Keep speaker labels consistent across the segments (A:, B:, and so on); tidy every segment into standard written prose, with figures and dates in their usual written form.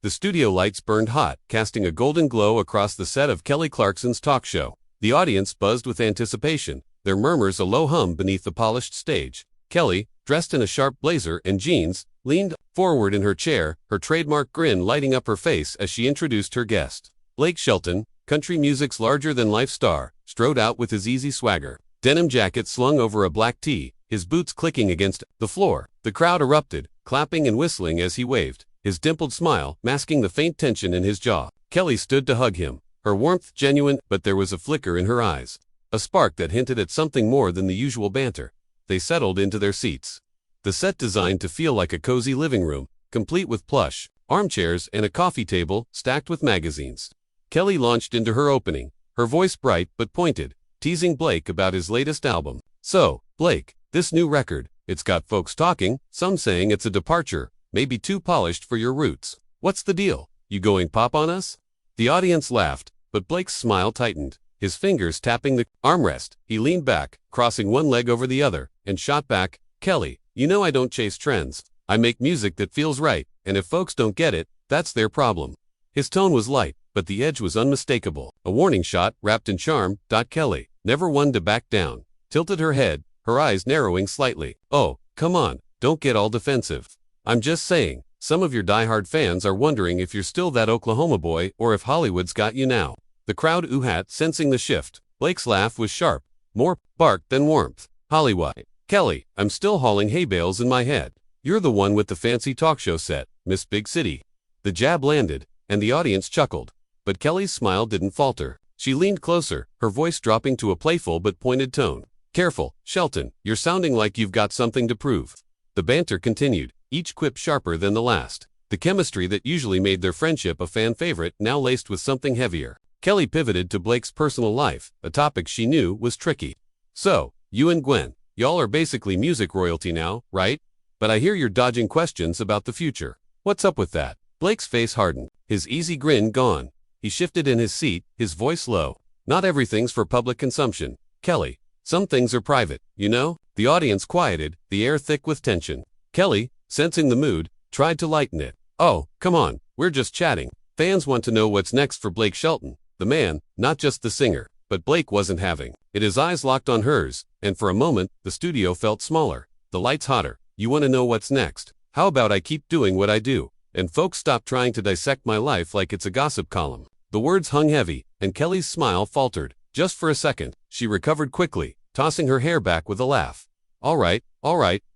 A: The studio lights burned hot, casting a golden glow across the set of Kelly Clarkson's talk show. The audience buzzed with anticipation, their murmurs a low hum beneath the polished stage. Kelly, dressed in a sharp blazer and jeans, leaned forward in her chair, her trademark grin lighting up her face as she introduced her guest. Blake Shelton, country music's larger-than-life star, strode out with his easy swagger. Denim jacket slung over a black tee, his boots clicking against the floor. The crowd erupted, clapping and whistling as he waved, his dimpled smile masking the faint tension in his jaw. Kelly stood to hug him, her warmth genuine, but there was a flicker in her eyes, a spark that hinted at something more than the usual banter. They settled into their seats. The set designed to feel like a cozy living room, complete with plush armchairs and a coffee table stacked with magazines. Kelly launched into her opening, her voice bright but pointed, teasing Blake about his latest album. "So, Blake, this new record, it's got folks talking, some saying it's a departure, maybe too polished for your roots. What's the deal? You going pop on us?" The audience laughed, but Blake's smile tightened, his fingers tapping the armrest. He leaned back, crossing one leg over the other, and shot back, "Kelly, you know I don't chase trends. I make music that feels right, and if folks don't get it, that's their problem." His tone was light, but the edge was unmistakable. A warning shot, wrapped in charm. Kelly, never one to back down, tilted her head, her eyes narrowing slightly. "Oh, come on, don't get all defensive. I'm just saying, some of your diehard fans are wondering if you're still that Oklahoma boy or if Hollywood's got you now." The crowd oohed, sensing the shift. Blake's laugh was sharp, more bark than warmth. "Hollywood. Kelly, I'm still hauling hay bales in my head. You're the one with the fancy talk show set, Miss Big City." The jab landed, and the audience chuckled. But Kelly's smile didn't falter. She leaned closer, her voice dropping to a playful but pointed tone. "Careful, Shelton, you're sounding like you've got something to prove." The banter continued, each quip sharper than the last. The chemistry that usually made their friendship a fan favorite now laced with something heavier. Kelly pivoted to Blake's personal life, a topic she knew was tricky. "So, you and Gwen, y'all are basically music royalty now, right? But I hear you're dodging questions about the future. What's up with that?" Blake's face hardened, his easy grin gone. He shifted in his seat, his voice low. "Not everything's for public consumption, Kelly. Some things are private, you know?" The audience quieted, the air thick with tension. Kelly, sensing the mood, tried to lighten it. "Oh, come on, we're just chatting. Fans want to know what's next for Blake Shelton, the man, not just the singer." But Blake wasn't having it. His eyes locked on hers, and for a moment, the studio felt smaller, the lights hotter. "You want to know what's next? How about I keep doing what I do, and folks stop trying to dissect my life like it's a gossip column?" The words hung heavy, and Kelly's smile faltered. Just for a second, she recovered quickly, tossing her hair back with a laugh. All right,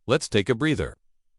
A: let's take a breather.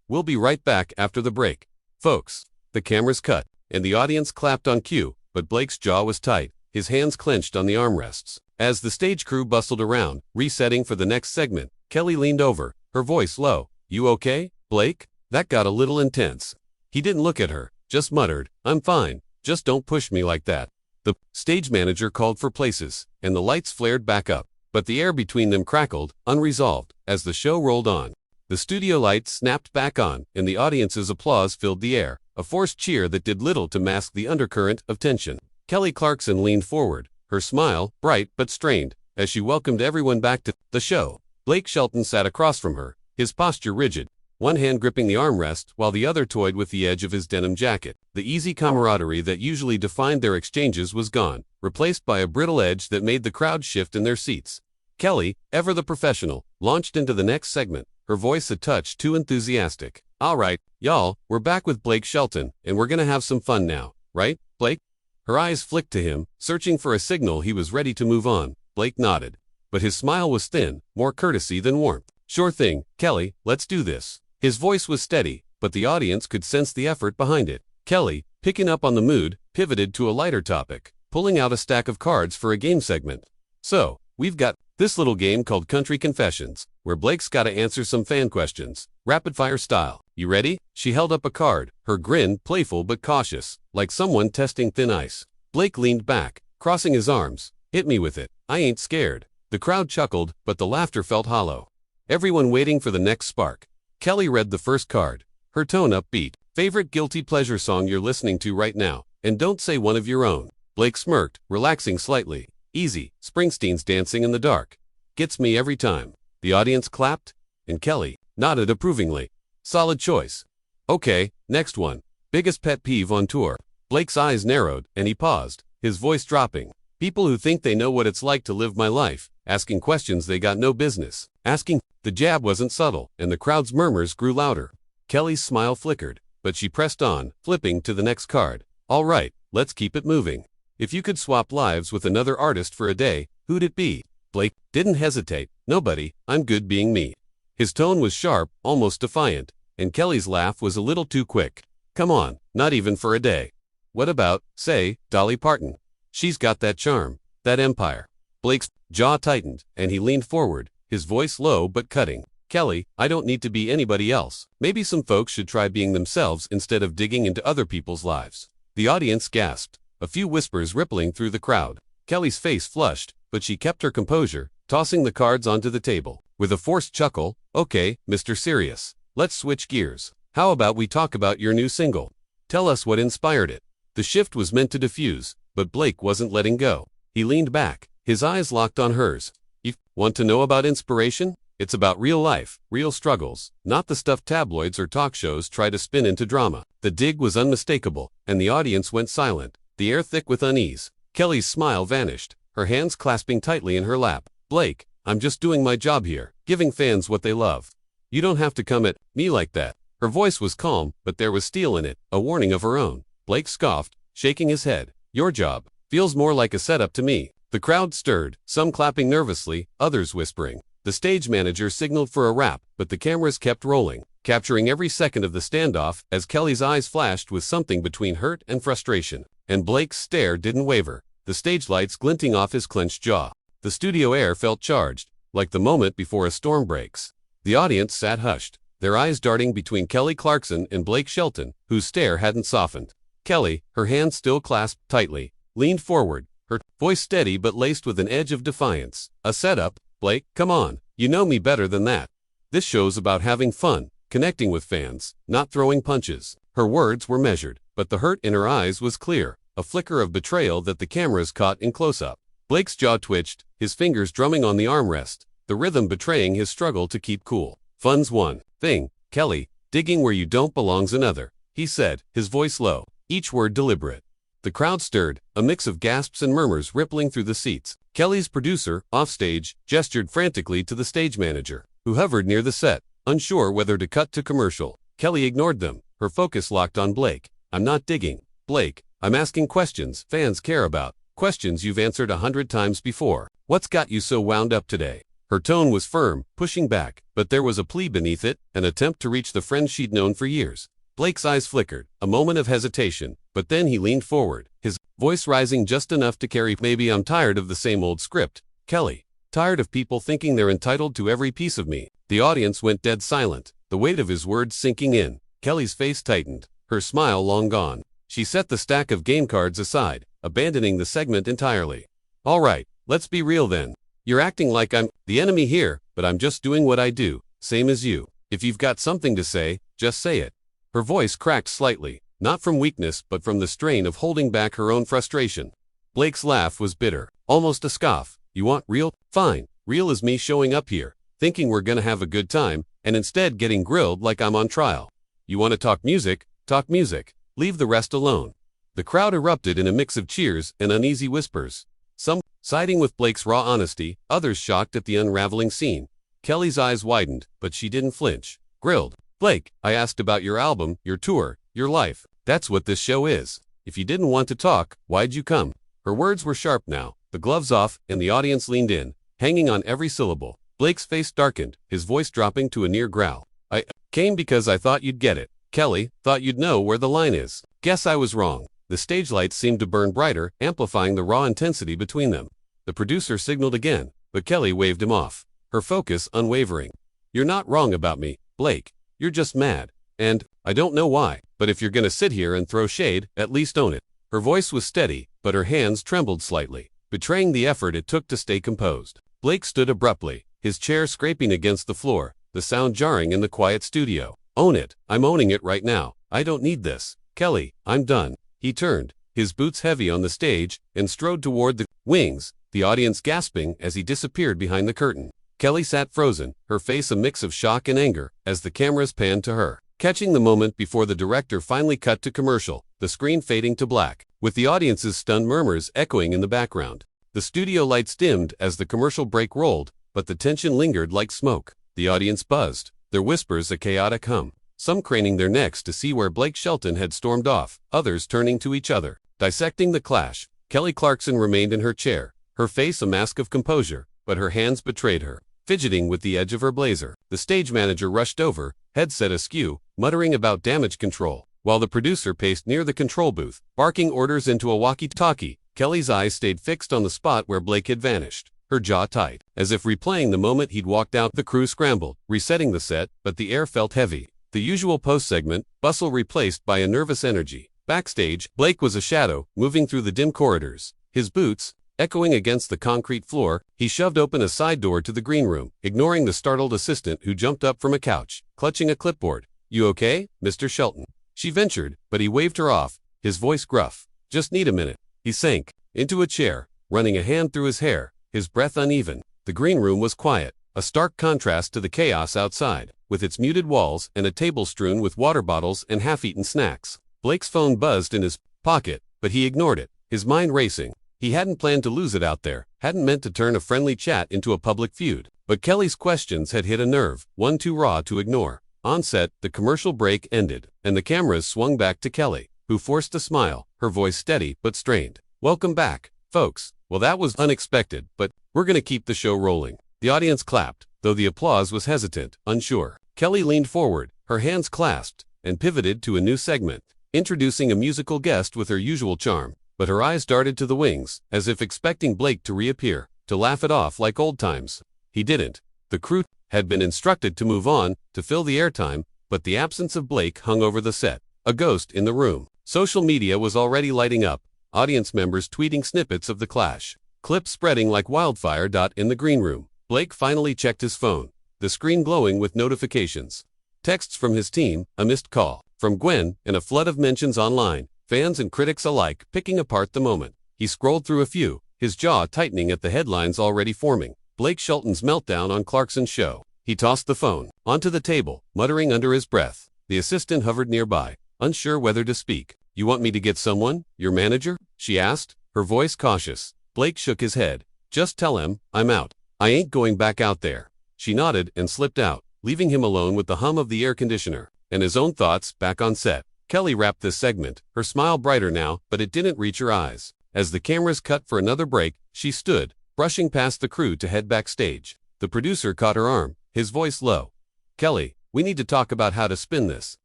A: We'll be right back after the break." Folks, the cameras cut, and the audience clapped on cue, but Blake's jaw was tight, his hands clenched on the armrests. As the stage crew bustled around, resetting for the next segment, Kelly leaned over, her voice low. "You okay, Blake?" That got a little intense. He didn't look at her, just muttered, "I'm fine, just don't push me like that." The stage manager called for places, and the lights flared back up, but the air between them crackled, unresolved, as the show rolled on. The studio lights snapped back on, and the audience's applause filled the air, a forced cheer that did little to mask the undercurrent of tension. Kelly Clarkson leaned forward, her smile bright but strained, as she welcomed everyone back to the show. Blake Shelton sat across from her, his posture rigid, one hand gripping the armrest while the other toyed with the edge of his denim jacket. The easy camaraderie that usually defined their exchanges was gone, replaced by a brittle edge that made the crowd shift in their seats. Kelly, ever the professional, launched into the next segment, her voice a touch too enthusiastic. "All right, y'all, we're back with Blake Shelton, and we're gonna have some fun now, right, Blake?" Her eyes flicked to him, searching for a signal he was ready to move on. Blake nodded, but his smile was thin, more courtesy than warmth. "Sure thing, Kelly, let's do this." His voice was steady, but the audience could sense the effort behind it. Kelly, picking up on the mood, pivoted to a lighter topic, pulling out a stack of cards for a game segment. "So, we've got this little game called Country Confessions, where Blake's gotta answer some fan questions, rapid-fire style. You ready?" She held up a card, her grin playful but cautious, like someone testing thin ice. Blake leaned back, crossing his arms. "Hit me with it, I ain't scared." The crowd chuckled, but the laughter felt hollow. Everyone waiting for the next spark. Kelly read the first card, her tone upbeat. "Favorite guilty pleasure song you're listening to right now, and don't say one of your own." Blake smirked, relaxing slightly. "Easy, Springsteen's Dancing in the Dark. Gets me every time." The audience clapped, and Kelly nodded approvingly. "Solid choice. Okay, next one. Biggest pet peeve on tour. Blake's eyes narrowed, and he paused, his voice dropping. People who think they know what it's like to live my life, asking questions they got no business asking. The jab wasn't subtle, and the crowd's murmurs grew louder. Kelly's smile flickered, but she pressed on, flipping to the next card. All right, let's keep it moving. If you could swap lives with another artist for a day, who'd it be? Blake didn't hesitate. Nobody, I'm good being me. His tone was sharp, almost defiant, and Kelly's laugh was a little too quick. Come on, not even for a day. What about, say, Dolly Parton? She's got that charm, that empire. Blake's jaw tightened, and he leaned forward, his voice low but cutting. Kelly, I don't need to be anybody else. Maybe some folks should try being themselves instead of digging into other people's lives. The audience gasped, a few whispers rippling through the crowd. Kelly's face flushed, but she kept her composure, tossing the cards onto the table. With a forced chuckle, okay, Mr. Serious. Let's switch gears. How about we talk about your new single? Tell us what inspired it. The shift was meant to diffuse, but Blake wasn't letting go. He leaned back, his eyes locked on hers. You want to know about inspiration? It's about real life, real struggles, not the stuff tabloids or talk shows try to spin into drama. The dig was unmistakable, and the audience went silent, the air thick with unease. Kelly's smile vanished, her hands clasping tightly in her lap. Blake, I'm just doing my job here, giving fans what they love. You don't have to come at me like that. Her voice was calm, but there was steel in it, a warning of her own. Blake scoffed, shaking his head. Your job feels more like a setup to me. The crowd stirred, some clapping nervously, others whispering. The stage manager signaled for a wrap, but the cameras kept rolling, capturing every second of the standoff as Kelly's eyes flashed with something between hurt and frustration. And Blake's stare didn't waver, the stage lights glinting off his clenched jaw. The studio air felt charged, like the moment before a storm breaks. The audience sat hushed, their eyes darting between Kelly Clarkson and Blake Shelton, whose stare hadn't softened. Kelly, her hands still clasped tightly, leaned forward, her voice steady but laced with an edge of defiance. A setup? Blake, come on, you know me better than that. This show's about having fun, connecting with fans, not throwing punches. Her words were measured, but the hurt in her eyes was clear, a flicker of betrayal that the cameras caught in close-up. Blake's jaw twitched, his fingers drumming on the armrest, the rhythm betraying his struggle to keep cool. Fun's one thing, Kelly, digging where you don't belong's another, he said, his voice low, each word deliberate. The crowd stirred, a mix of gasps and murmurs rippling through the seats. Kelly's producer, offstage, gestured frantically to the stage manager, who hovered near the set, unsure whether to cut to commercial. Kelly ignored them, her focus locked on Blake. I'm not digging, Blake, I'm asking questions fans care about, questions you've answered 100 times before. What's got you so wound up today? Her tone was firm, pushing back, but there was a plea beneath it, an attempt to reach the friend she'd known for years. Blake's eyes flickered, a moment of hesitation, but then he leaned forward, his voice rising just enough to carry, maybe I'm tired of the same old script, Kelly. Tired of people thinking they're entitled to every piece of me. The audience went dead silent, the weight of his words sinking in. Kelly's face tightened, her smile long gone. She set the stack of game cards aside, abandoning the segment entirely. All right, let's be real then. You're acting like I'm the enemy here, but I'm just doing what I do, same as you. If you've got something to say, just say it. Her voice cracked slightly, not from weakness but from the strain of holding back her own frustration. Blake's laugh was bitter, almost a scoff. You want real? Fine. Real is me showing up here, thinking we're gonna have a good time, and instead getting grilled like I'm on trial. You want to talk music? Talk music. Leave the rest alone. The crowd erupted in a mix of cheers and uneasy whispers. Some siding with Blake's raw honesty, others shocked at the unraveling scene. Kelly's eyes widened, but she didn't flinch. Grilled. Blake, I asked about your album, your tour, your life. That's what this show is. If you didn't want to talk, why'd you come? Her words were sharp now, the gloves off, and the audience leaned in, hanging on every syllable. Blake's face darkened, his voice dropping to a near growl. I came because I thought you'd get it. Kelly, thought you'd know where the line is. Guess I was wrong. The stage lights seemed to burn brighter, amplifying the raw intensity between them. The producer signaled again, but Kelly waved him off, her focus unwavering. You're not wrong about me, Blake. You're just mad. And, I don't know why, but if you're gonna sit here and throw shade, at least own it. Her voice was steady, but her hands trembled slightly, betraying the effort it took to stay composed. Blake stood abruptly, his chair scraping against the floor, the sound jarring in the quiet studio. Own it. I'm owning it right now. I don't need this. Kelly, I'm done. He turned, his boots heavy on the stage, and strode toward the wings, the audience gasping as he disappeared behind the curtain. Kelly sat frozen, her face a mix of shock and anger, as the cameras panned to her. catching the moment before the director finally cut to commercial, the screen fading to black, with the audience's stunned murmurs echoing in the background. The studio lights dimmed as the commercial break rolled, but the tension lingered like smoke. The audience buzzed, their whispers a chaotic hum, some craning their necks to see where Blake Shelton had stormed off, others turning to each other. Dissecting the clash, Kelly Clarkson remained in her chair, her face a mask of composure, but her hands betrayed her. Fidgeting with the edge of her blazer, the stage manager rushed over, headset askew, muttering about damage control, while the producer paced near the control booth, barking orders into a walkie-talkie. Kelly's eyes stayed fixed on the spot where Blake had vanished, her jaw tight, as if replaying the moment he'd walked out. The crew scrambled, resetting the set, but the air felt heavy. The usual post-segment bustle replaced by a nervous energy. Backstage, Blake was a shadow, moving through the dim corridors. His boots, echoing against the concrete floor, he shoved open a side door to the green room, ignoring the startled assistant who jumped up from a couch, clutching a clipboard. "You okay, Mr. Shelton?" She ventured, but he waved her off, his voice gruff. "Just need a minute." He sank into a chair, running a hand through his hair, his breath uneven. The green room was quiet, a stark contrast to the chaos outside, with its muted walls and a table strewn with water bottles and half-eaten snacks. Blake's phone buzzed in his pocket, but he ignored it, his mind racing. He hadn't planned to lose it out there, hadn't meant to turn a friendly chat into a public feud. But Kelly's questions had hit a nerve, one too raw to ignore. On set, the commercial break ended, and the cameras swung back to Kelly, who forced a smile, her voice steady but strained. "Welcome back, folks. Well, that was unexpected, but we're gonna keep the show rolling." The audience clapped, though the applause was hesitant, unsure. Kelly leaned forward, her hands clasped, and pivoted to a new segment, introducing a musical guest with her usual charm. But her eyes darted to the wings, as if expecting Blake to reappear, to laugh it off like old times. He didn't. The crew had been instructed to move on, to fill the airtime, but the absence of Blake hung over the set, a ghost in the room. Social media was already lighting up, audience members tweeting snippets of the clash, clips spreading like wildfire. In the green room, Blake finally checked his phone, the screen glowing with notifications. Texts from his team, a missed call from Gwen, and a flood of mentions online. Fans and critics alike picking apart the moment. He scrolled through a few, his jaw tightening at the headlines already forming. Blake Shelton's meltdown on Clarkson's show. He tossed the phone onto the table, muttering under his breath. The assistant hovered nearby, unsure whether to speak. "You want me to get someone? Your manager?" she asked, her voice cautious. Blake shook his head. "Just tell him, I'm out. I ain't going back out there." She nodded and slipped out, leaving him alone with the hum of the air conditioner, and his own thoughts back on set. Kelly wrapped this segment, her smile brighter now, but it didn't reach her eyes. As the cameras cut for another break, she stood, brushing past the crew to head backstage. The producer caught her arm, his voice low. "Kelly, we need to talk about how to spin this.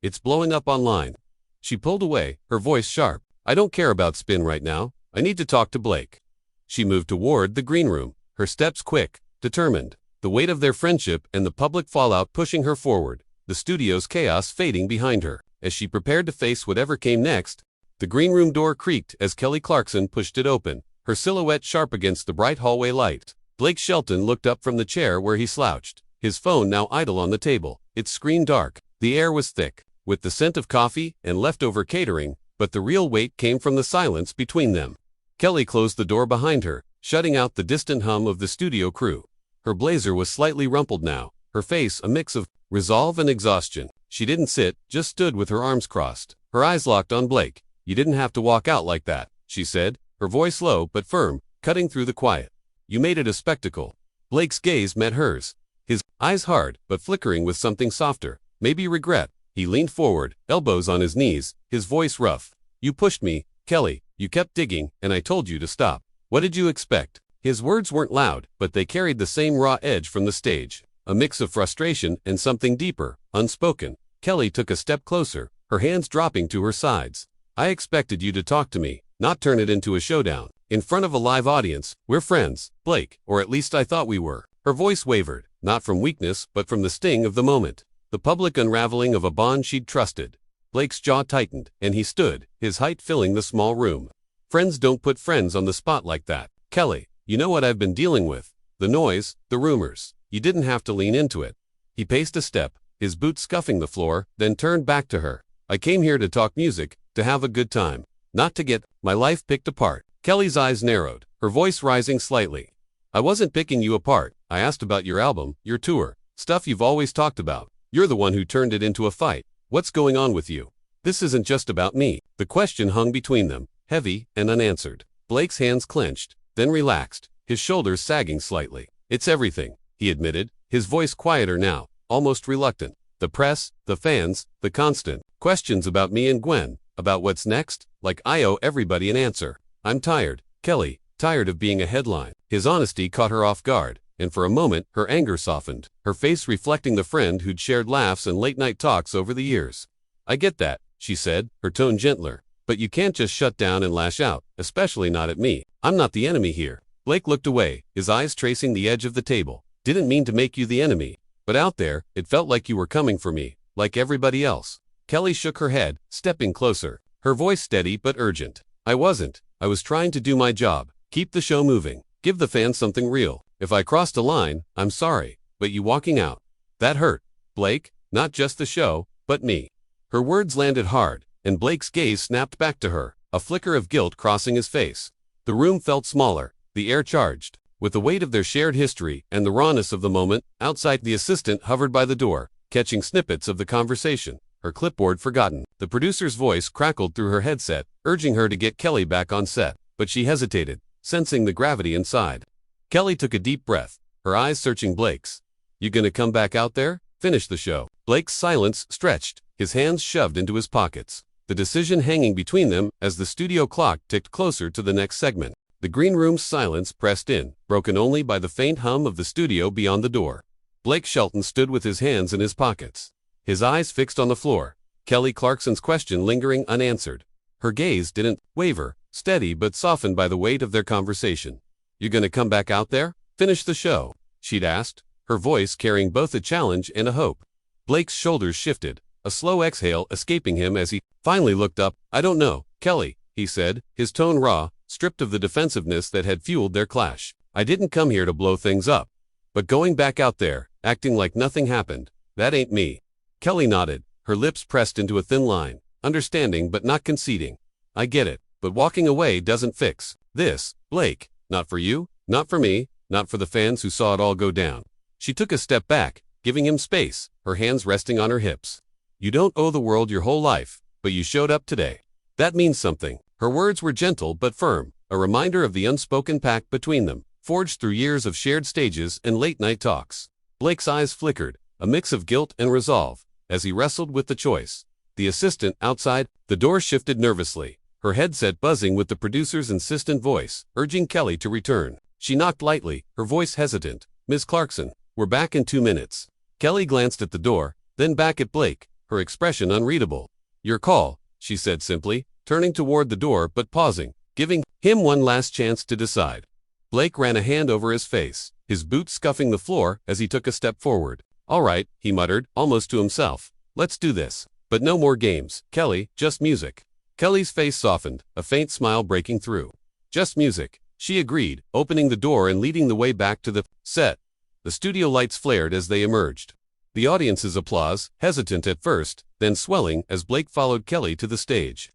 A: It's blowing up online." She pulled away, her voice sharp. "I don't care about spin right now. I need to talk to Blake." She moved toward the green room, her steps quick, determined, the weight of their friendship and the public fallout pushing her forward, the studio's chaos fading behind her. As she prepared to face whatever came next, the green room door creaked as Kelly Clarkson pushed it open, her silhouette sharp against the bright hallway light. Blake Shelton looked up from the chair where he slouched, his phone now idle on the table, its screen dark. The air was thick, with the scent of coffee and leftover catering, but the real weight came from the silence between them. Kelly closed the door behind her, shutting out the distant hum of the studio crew. Her blazer was slightly rumpled now, her face a mix of resolve and exhaustion. She didn't sit, just stood with her arms crossed, her eyes locked on Blake. "You didn't have to walk out like that," she said, her voice low but firm, cutting through the quiet. "You made it a spectacle." Blake's gaze met hers, his eyes hard but flickering with something softer, maybe regret. He leaned forward, elbows on his knees, his voice rough. "You pushed me, Kelly. You kept digging, and I told you to stop. What did you expect?" His words weren't loud, but they carried the same raw edge from the stage, a mix of frustration and something deeper, unspoken. Kelly took a step closer, her hands dropping to her sides. "I expected you to talk to me, not turn it into a showdown. In front of a live audience, we're friends, Blake, or at least I thought we were." Her voice wavered, not from weakness but from the sting of the moment, the public unraveling of a bond she'd trusted. Blake's jaw tightened, and he stood, his height filling the small room. "Friends don't put friends on the spot like that. Kelly, you know what I've been dealing with. The noise, the rumors. You didn't have to lean into it." He paced a step, his boots scuffing the floor, then turned back to her. "I came here to talk music, to have a good time, not to get my life picked apart." Kelly's eyes narrowed, her voice rising slightly. "I wasn't picking you apart. I asked about your album, your tour, stuff you've always talked about. You're the one who turned it into a fight. What's going on with you? This isn't just about me." The question hung between them, heavy and unanswered. Blake's hands clenched, then relaxed, his shoulders sagging slightly. "It's everything," he admitted, his voice quieter now, almost reluctant. "The press, the fans, the constant questions about me and Gwen, about what's next, like I owe everybody an answer. I'm tired, Kelly, tired of being a headline." His honesty caught her off guard, and for a moment her anger softened, her face reflecting the friend who'd shared laughs and late-night talks over the years. "I get that," she said, her tone gentler, "but you can't just shut down and lash out, especially not at me. I'm not the enemy here." Blake looked away, his eyes tracing the edge of the table. "Didn't mean to make you the enemy, but out there, it felt like you were coming for me, like everybody else." Kelly shook her head, stepping closer, her voice steady but urgent. "I wasn't. I was trying to do my job, keep the show moving, give the fans something real. If I crossed a line, I'm sorry, but you walking out, that hurt, Blake, not just the show, but me." Her words landed hard, and Blake's gaze snapped back to her, a flicker of guilt crossing his face. The room felt smaller, the air charged with the weight of their shared history and the rawness of the moment. Outside, the assistant hovered by the door, catching snippets of the conversation, her clipboard forgotten. The producer's voice crackled through her headset, urging her to get Kelly back on set, but she hesitated, sensing the gravity inside. Kelly took a deep breath, her eyes searching Blake's. "You gonna come back out there? Finish the show?" Blake's silence stretched, his hands shoved into his pockets, the decision hanging between them as the studio clock ticked closer to the next segment. The green room's silence pressed in, broken only by the faint hum of the studio beyond the door. Blake Shelton stood with his hands in his pockets, his eyes fixed on the floor, Kelly Clarkson's question lingering unanswered. Her gaze didn't waver, steady but softened by the weight of their conversation. "You gonna come back out there? Finish the show?" she'd asked, her voice carrying both a challenge and a hope. Blake's shoulders shifted, a slow exhale escaping him as he finally looked up. "I don't know, Kelly," he said, his tone raw, stripped of the defensiveness that had fueled their clash. "I didn't come here to blow things up. But going back out there, acting like nothing happened, that ain't me." Kelly nodded, her lips pressed into a thin line, understanding but not conceding. "I get it, but walking away doesn't fix this, Blake. Not for you, not for me, not for the fans who saw it all go down." She took a step back, giving him space, her hands resting on her hips. "You don't owe the world your whole life, but you showed up today. That means something." Her words were gentle but firm, a reminder of the unspoken pact between them, forged through years of shared stages and late-night talks. Blake's eyes flickered, a mix of guilt and resolve, as he wrestled with the choice. The assistant outside, the door shifted nervously, her headset buzzing with the producer's insistent voice, urging Kelly to return. She knocked lightly, her voice hesitant. "Ms. Clarkson, we're back in 2 minutes." Kelly glanced at the door, then back at Blake, her expression unreadable. "Your call," she said simply, turning toward the door but pausing, giving him one last chance to decide. Blake ran a hand over his face, his boots scuffing the floor as he took a step forward. "All right," he muttered, almost to himself. "Let's do this. But no more games, Kelly, just music." Kelly's face softened, a faint smile breaking through. "Just music," she agreed, opening the door and leading the way back to the set. The studio lights flared as they emerged. The audience's applause, hesitant at first, then swelling as Blake followed Kelly to the stage.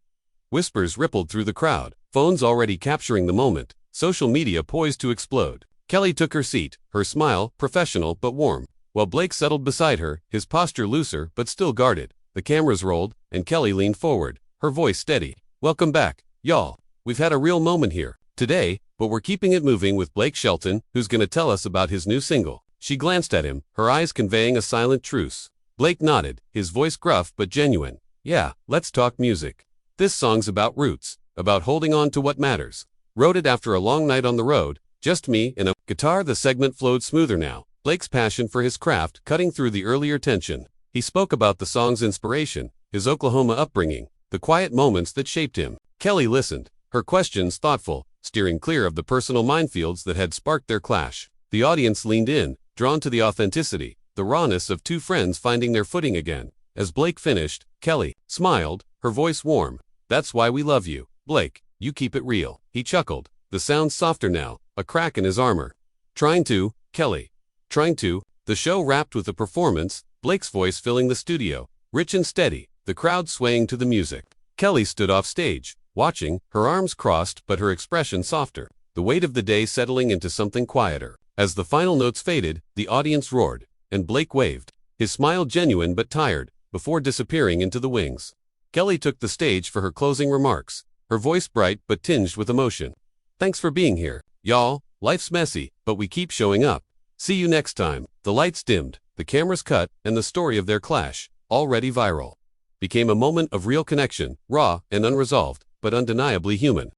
A: Whispers rippled through the crowd, phones already capturing the moment, social media poised to explode. Kelly took her seat, her smile professional but warm, while Blake settled beside her, his posture looser but still guarded. The cameras rolled, and Kelly leaned forward, her voice steady. "Welcome back, y'all. We've had a real moment here today, but we're keeping it moving with Blake Shelton, who's gonna tell us about his new single." She glanced at him, her eyes conveying a silent truce. Blake nodded, his voice gruff but genuine. "Yeah, let's talk music. This song's about roots, about holding on to what matters. Wrote it after a long night on the road, just me and a guitar." The segment flowed smoother now, Blake's passion for his craft cutting through the earlier tension. He spoke about the song's inspiration, his Oklahoma upbringing, the quiet moments that shaped him. Kelly listened, her questions thoughtful, steering clear of the personal minefields that had sparked their clash. The audience leaned in, drawn to the authenticity, the rawness of two friends finding their footing again. As Blake finished, Kelly smiled, her voice warm. "That's why we love you, Blake. You keep it real." He chuckled, the sound softer now, a crack in his armor. "Trying to, Kelly. Trying to." The show wrapped with a performance, Blake's voice filling the studio, rich and steady, the crowd swaying to the music. Kelly stood off stage, watching, her arms crossed but her expression softer, the weight of the day settling into something quieter. As the final notes faded, the audience roared, and Blake waved his smile genuine but tired, before disappearing into the wings. Kelly took the stage for her closing remarks, her voice bright but tinged with emotion. "Thanks for being here, y'all. Life's messy, but we keep showing up. See you next time." The lights dimmed, the cameras cut, and the story of their clash, already viral, became a moment of real connection, raw and unresolved, but undeniably human.